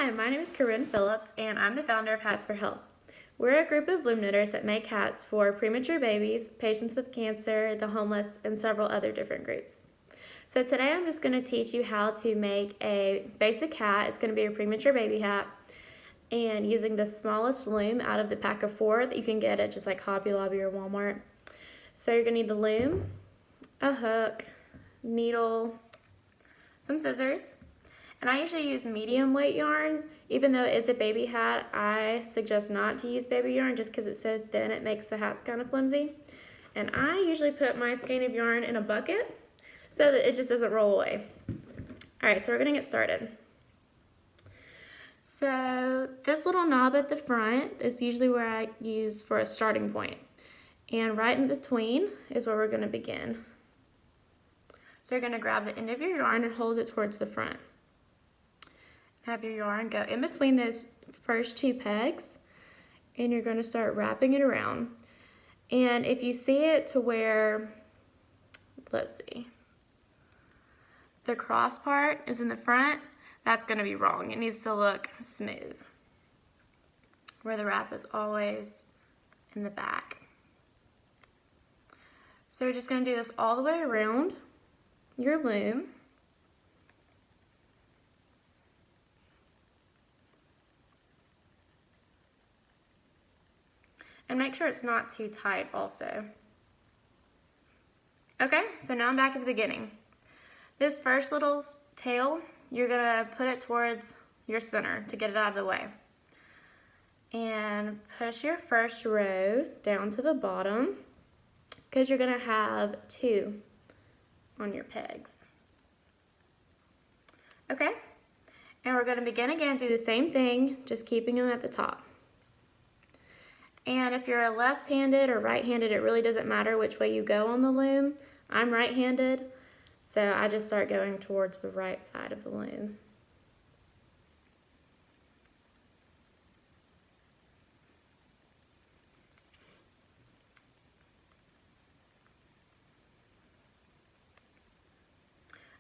Hi, my name is Corinne Phillips, and I'm the founder of Hats for Health. We're a group of loom knitters that make hats for premature babies, patients with cancer, the homeless, and several other different groups. So today I'm just going to teach you how to make a basic hat. It's going to be a premature baby hat, and using the smallest loom out of the pack of 4 that you can get at just like Hobby Lobby or Walmart. So you're going to need the loom, a hook, needle, some scissors. And I usually use medium weight yarn. Even though it is a baby hat, I suggest not to use baby yarn just because it's so thin it makes the hats kind of flimsy. And I usually put my skein of yarn in a bucket so that it just doesn't roll away. Alright, so we're going to get started. So this little knob at the front is usually where I use for a starting point. And right in between is where we're going to begin. So you're going to grab the end of your yarn and hold it towards the front. Have your yarn go in between those first 2 pegs, and you're going to start wrapping it around. And if you see it to where, let's see, the cross part is in the front, that's going to be wrong. It needs to look smooth, where the wrap is always in the back. So we're just going to do this all the way around your loom. And make sure it's not too tight also. Okay, so now I'm back at the beginning. This first little tail, you're gonna put it towards your center to get it out of the way. And push your first row down to the bottom because you're gonna have 2 on your pegs. Okay, and we're gonna begin again, do the same thing, just keeping them at the top. And if you're left-handed or right-handed, it really doesn't matter which way you go on the loom. I'm right-handed, so I just start going towards the right side of the loom.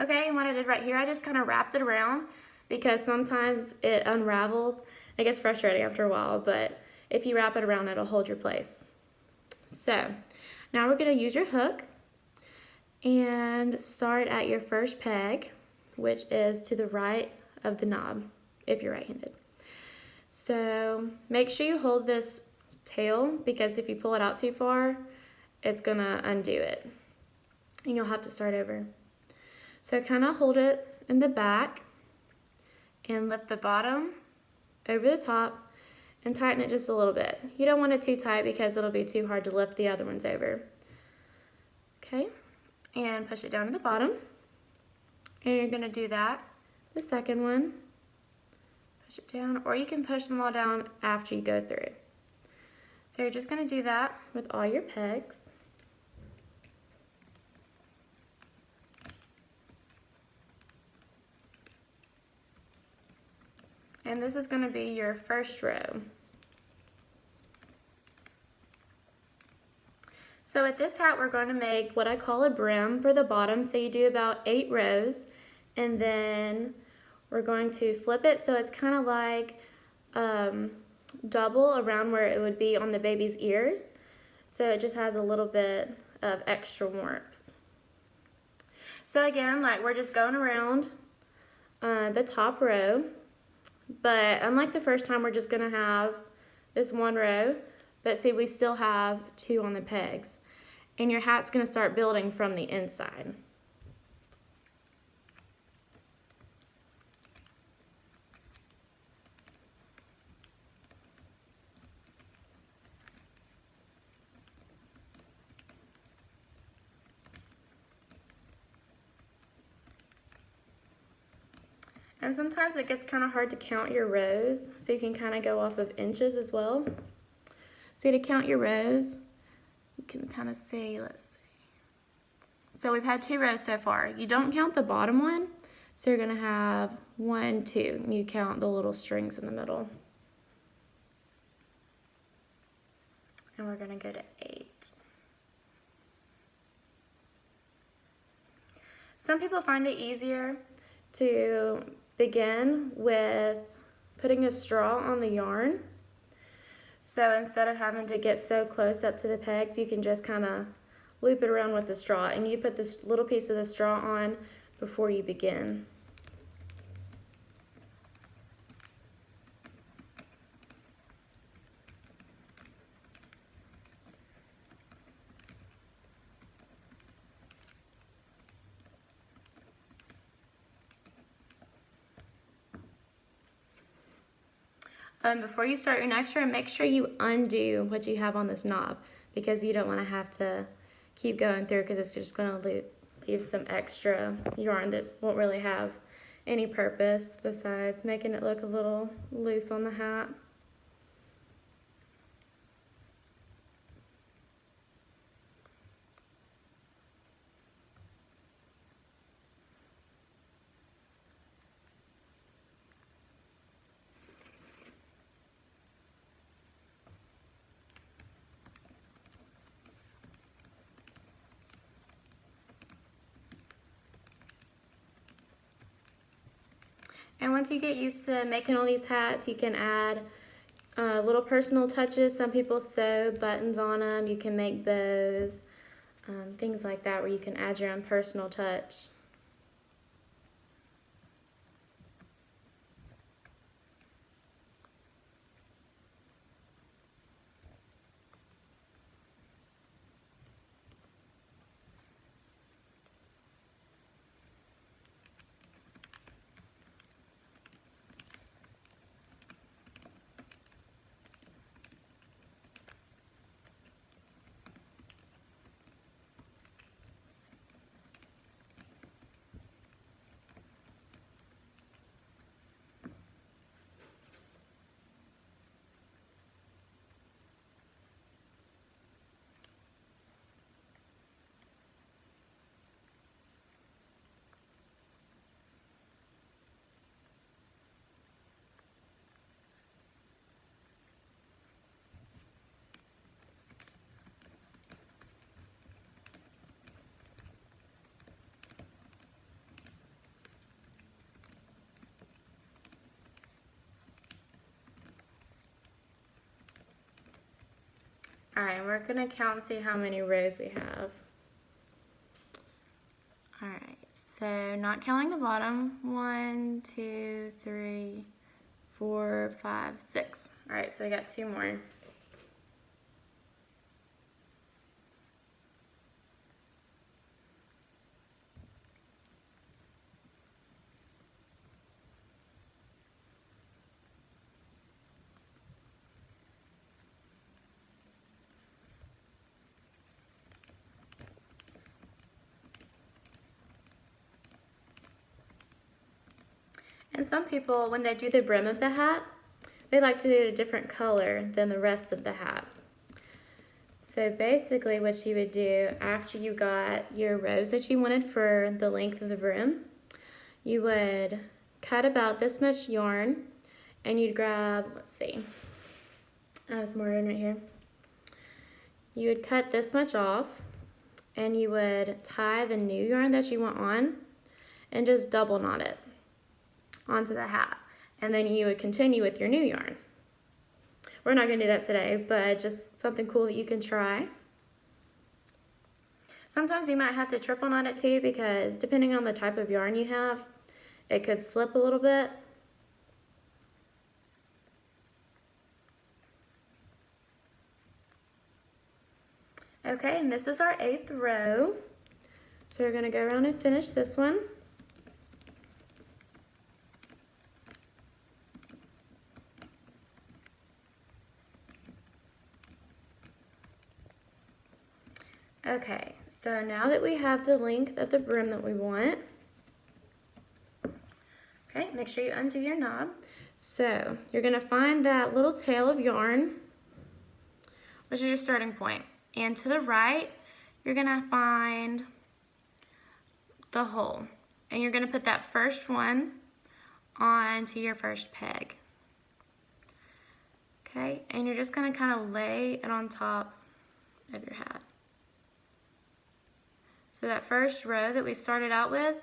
Okay, and what I did right here, I just kind of wrapped it around because sometimes it unravels. It gets frustrating after a while, but if you wrap it around, it'll hold your place. So now we're going to use your hook and start at your first peg, which is to the right of the knob if you're right-handed. So make sure you hold this tail because if you pull it out too far, it's going to undo it and you'll have to start over. So kind of hold it in the back and lift the bottom over the top and tighten it just a little bit. You don't want it too tight because it'll be too hard to lift the other ones over. Okay, and push it down to the bottom. And you're gonna do that, the second one. Push it down, or you can push them all down after you go through. So you're just gonna do that with all your pegs. And this is gonna be your first row. So with this hat, we're going to make what I call a brim for the bottom. So you do about 8 rows, and then we're going to flip it so it's kind of like double around where it would be on the baby's ears. So it just has a little bit of extra warmth. So again, like we're just going around the top row, but unlike the first time, we're just going to have this 1 row, but see, we still have 2 on the pegs. And your hat's going to start building from the inside. And sometimes it gets kind of hard to count your rows, so you can kind of go off of inches as well. So to count your rows, you can kind of see, let's see. So we've had 2 rows so far. You don't count the bottom one, so you're gonna have 1, 2, and you count the little strings in the middle. And we're gonna go to 8. Some people find it easier to begin with putting a straw on the yarn. So instead of having to get so close up to the pegs, you can just kind of loop it around with the straw, and you put this little piece of the straw on before you begin. Before you start your next row, make sure you undo what you have on this knob, because you don't want to have to keep going through, because it's just going to leave some extra yarn that won't really have any purpose besides making it look a little loose on the hat. And once you get used to making all these hats, you can add little personal touches. Some people sew buttons on them. You can make bows, things like that, where you can add your own personal touch. Alright, we're going to count and see how many rows we have. Alright, so not counting the bottom, 1, 2, 3, 4, 5, 6. Alright, so we got 2 more. And some people, when they do the brim of the hat, they like to do it a different color than the rest of the hat. So basically what you would do after you got your rows that you wanted for the length of the brim, you would cut about this much yarn, and you'd grab, let's see, I have some more yarn right here. You would cut this much off, and you would tie the new yarn that you want on and just double knot it onto the hat, and then you would continue with your new yarn. We're not going to do that today, but just something cool that you can try. Sometimes you might have to triple knot it too, because depending on the type of yarn you have, it could slip a little bit. Okay, and this is our 8th row. So we're going to go around and finish this one. Okay, so now that we have the length of the brim that we want, okay, make sure you undo your knob. So you're going to find that little tail of yarn, which is your starting point. And to the right, you're going to find the hole. And you're going to put that first one onto your first peg. Okay, and you're just going to kind of lay it on top of your hat. So that first row that we started out with,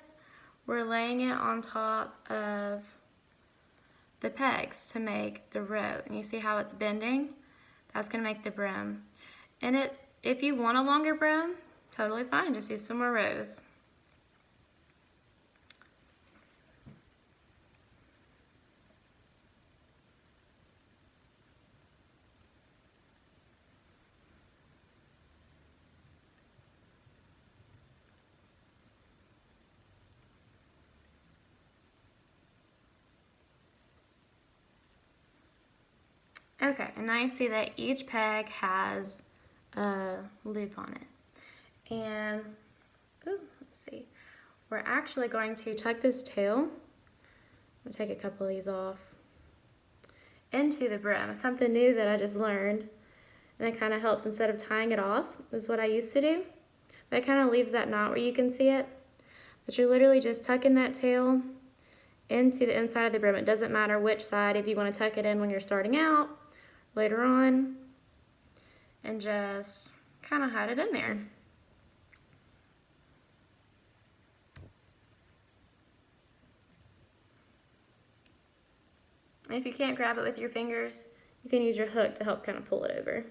we're laying it on top of the pegs to make the row. And you see how it's bending? That's going to make the brim. And if you want a longer brim, totally fine, just use some more rows. Okay, and now you see that each peg has a loop on it. And, let's see, we're actually going to tuck this tail, I'm gonna take a couple of these off, into the brim. It's something new that I just learned, and it kind of helps instead of tying it off, is what I used to do. But it kind of leaves that knot where you can see it. But you're literally just tucking that tail into the inside of the brim. It doesn't matter which side, if you want to tuck it in when you're starting out, later on, and just kind of hide it in there. And if you can't grab it with your fingers, you can use your hook to help kind of pull it over.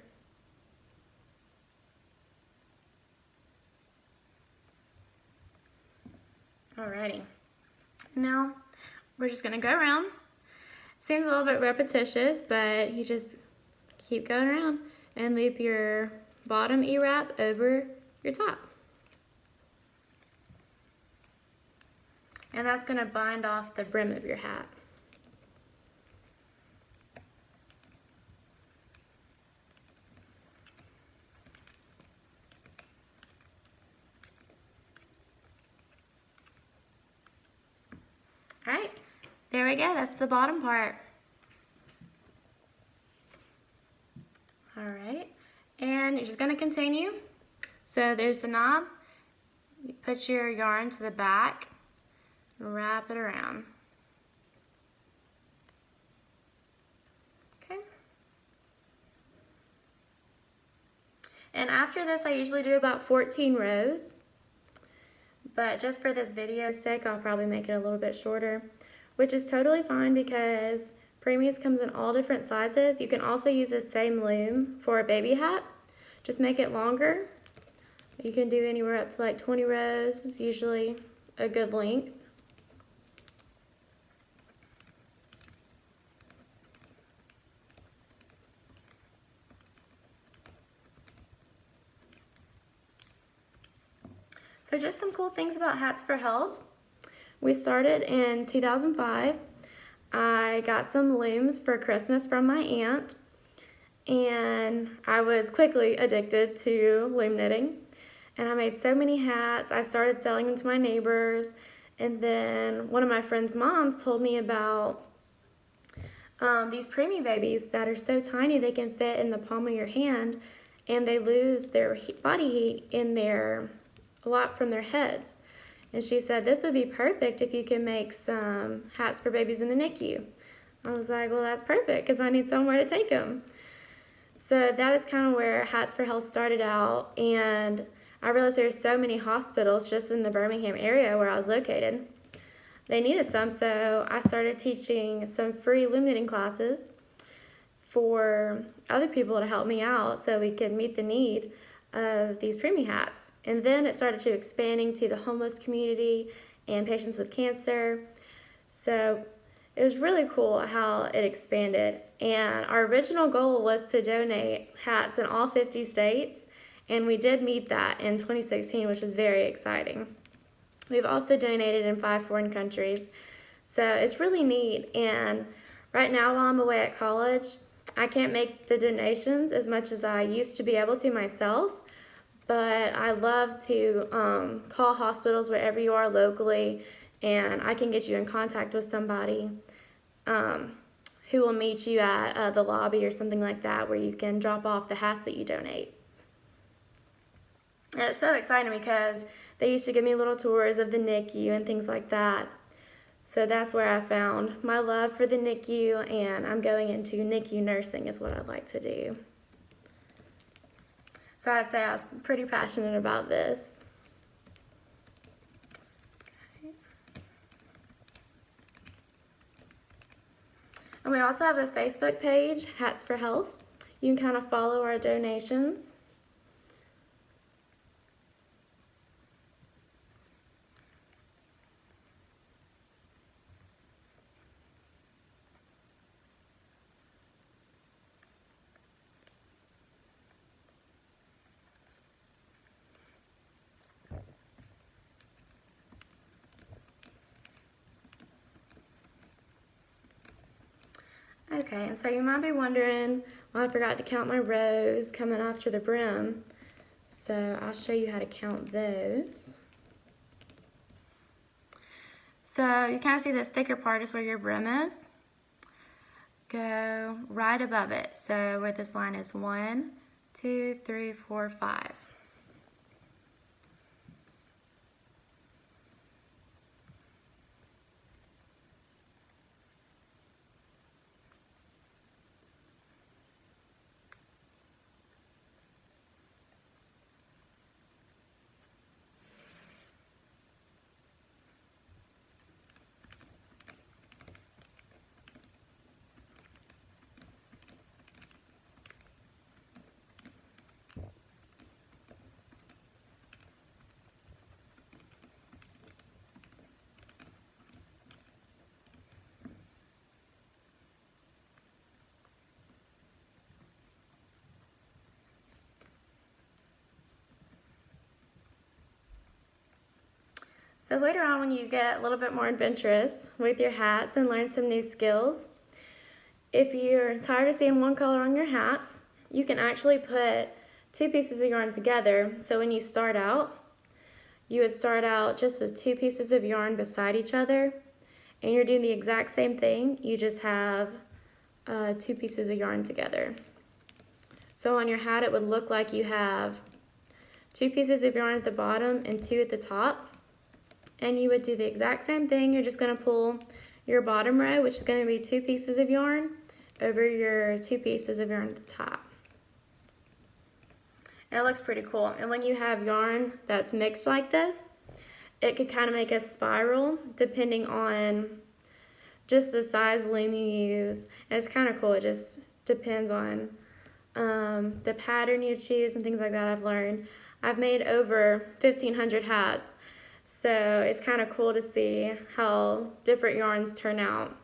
Alrighty, now we're just gonna go around. Seems a little bit repetitious, but you just keep going around and loop your bottom E-wrap over your top. And that's gonna bind off the brim of your hat. All right, there we go, that's the bottom part. All right, and you're just gonna continue. So there's the knob, you put your yarn to the back, and wrap it around. Okay. And after this, I usually do about 14 rows. But just for this video's sake, I'll probably make it a little bit shorter, which is totally fine because preemies comes in all different sizes. You can also use the same loom for a baby hat. Just make it longer. You can do anywhere up to like 20 rows. It's usually a good length. So just some cool things about Hats for Health. We started in 2005. I got some looms for Christmas from my aunt, and I was quickly addicted to loom knitting. And I made so many hats. I started selling them to my neighbors, and then one of my friend's moms told me about these preemie babies that are so tiny they can fit in the palm of your hand, and they lose their body heat in a lot from their heads. And she said, this would be perfect if you can make some hats for babies in the NICU. I was like, well, that's perfect because I need somewhere to take them. So that is kind of where Hats for Health started out. And I realized there's so many hospitals just in the Birmingham area where I was located. They needed some, so I started teaching some free loom knitting classes for other people to help me out so we could meet the need of these preemie hats. And then it started to expanding to the homeless community and patients with cancer. So it was really cool how it expanded. And our original goal was to donate hats in all 50 states, and we did meet that in 2016, which was very exciting. We've also donated in 5 foreign countries. So it's really neat. And right now while I'm away at college, I can't make the donations as much as I used to be able to myself, but I love to call hospitals wherever you are locally, and I can get you in contact with somebody who will meet you at the lobby or something like that where you can drop off the hats that you donate. And it's so exciting because they used to give me little tours of the NICU and things like that. So that's where I found my love for the NICU, and I'm going into NICU nursing is what I'd like to do. So I'd say I was pretty passionate about this. Okay. And we also have a Facebook page, Hats for Health. You can kind of follow our donations. Okay, and so you might be wondering, well, I forgot to count my rows coming after the brim. So I'll show you how to count those. So you kind of see this thicker part is where your brim is. Go right above it. So where this line is 1, 2, 3, 4, 5. So later on, when you get a little bit more adventurous with your hats and learn some new skills, if you're tired of seeing one color on your hats, you can actually put 2 pieces of yarn together. So when you start out, you would start out just with 2 pieces of yarn beside each other, and you're doing the exact same thing. You just have 2 pieces of yarn together. So on your hat, it would look like you have 2 pieces of yarn at the bottom and 2 at the top. And you would do the exact same thing. You're just going to pull your bottom row, which is going to be 2 pieces of yarn, over your 2 pieces of yarn at the top. And it looks pretty cool. And when you have yarn that's mixed like this, it could kind of make a spiral depending on just the size loom you use. And it's kind of cool. It just depends on the pattern you choose and things like that. I've learned. I've made over 1,500 hats. So it's kind of cool to see how different yarns turn out.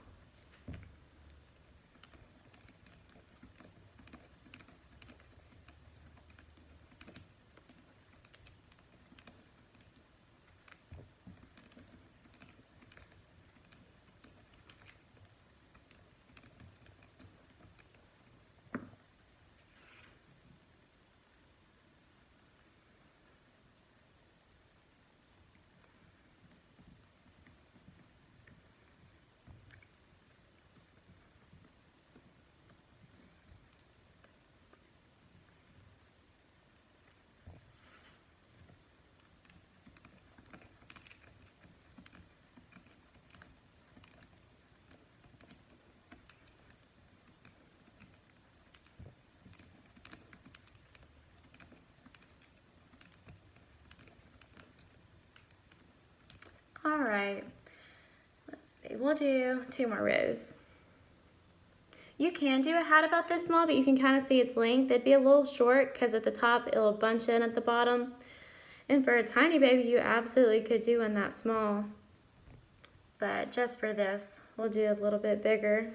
All right, let's see, we'll do 2 more rows. You can do a hat about this small, but you can kind of see its length. It'd be a little short because at the top it'll bunch in at the bottom. And for a tiny baby, you absolutely could do one that small. But just for this, we'll do a little bit bigger.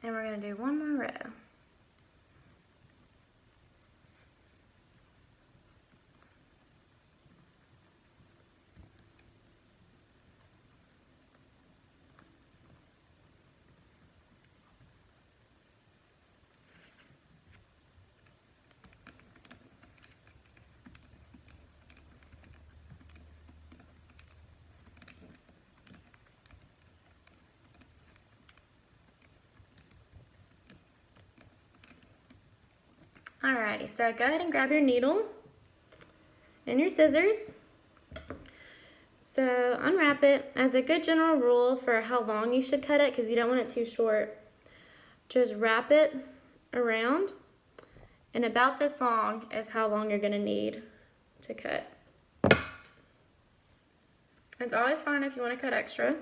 And we're going to do 1 more row. Alrighty, so go ahead and grab your needle and your scissors. So unwrap it. As a good general rule for how long you should cut it, because you don't want it too short, just wrap it around, and about this long is how long you're gonna need to cut. It's always fine if you want to cut extra.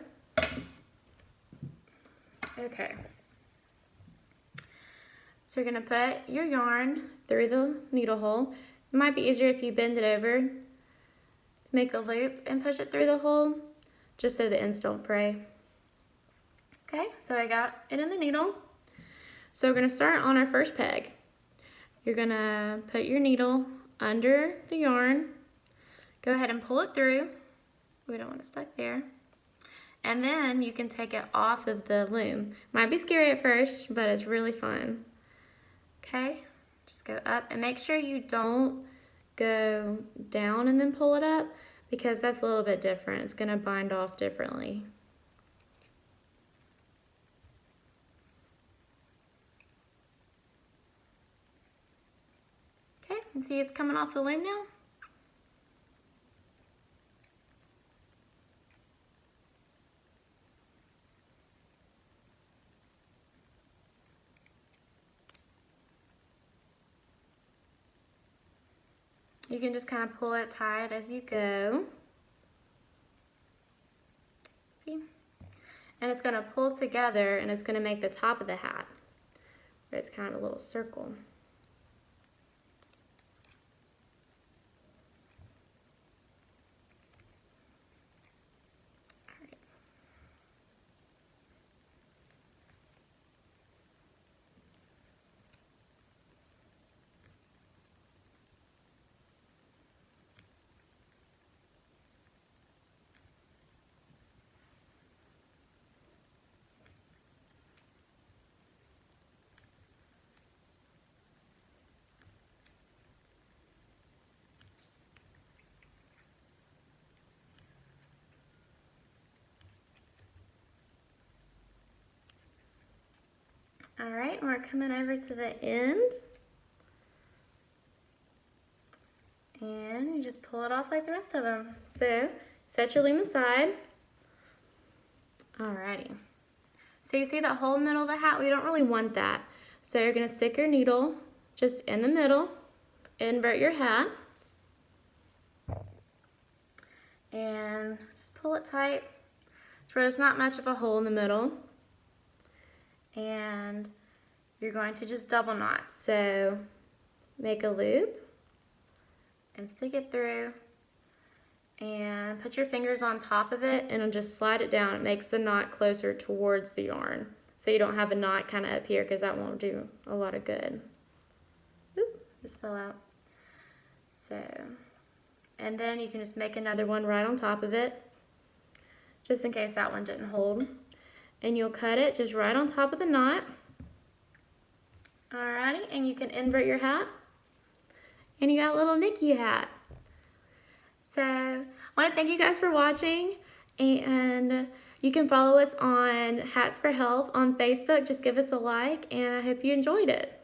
Okay. So you're gonna put your yarn through the needle hole. It might be easier if you bend it over to make a loop and push it through the hole, just so the ends don't fray. Okay, so I got it in the needle. So we're gonna start on our first peg. You're gonna put your needle under the yarn. Go ahead and pull it through. We don't want it stuck there. And then you can take it off of the loom. Might be scary at first, but it's really fun. Okay, just go up and make sure you don't go down and then pull it up, because that's a little bit different. It's gonna bind off differently. Okay, and see it's coming off the loom now? You can just kind of pull it tight as you go. See? And it's gonna pull together, and it's gonna make the top of the hat, where it's kind of a little circle. All right, we're coming over to the end. And you just pull it off like the rest of them. So, set your loom aside. Alrighty. So you see that whole middle of the hat? We don't really want that. So you're gonna stick your needle just in the middle, invert your hat, and just pull it tight to where there's not much of a hole in the middle. And you're going to just double knot. So make a loop and stick it through, and put your fingers on top of it and just slide it down. It makes the knot closer towards the yarn, so you don't have a knot kind of up here, because that won't do a lot of good. Oop, just fell out. So, and then you can just make another one right on top of it, just in case that one didn't hold. And you'll cut it just right on top of the knot. Alrighty, and you can invert your hat, and you got a little Nikki hat. So I want to thank you guys for watching, and you can follow us on Hats for Health on Facebook. Just give us a like, and I hope you enjoyed it.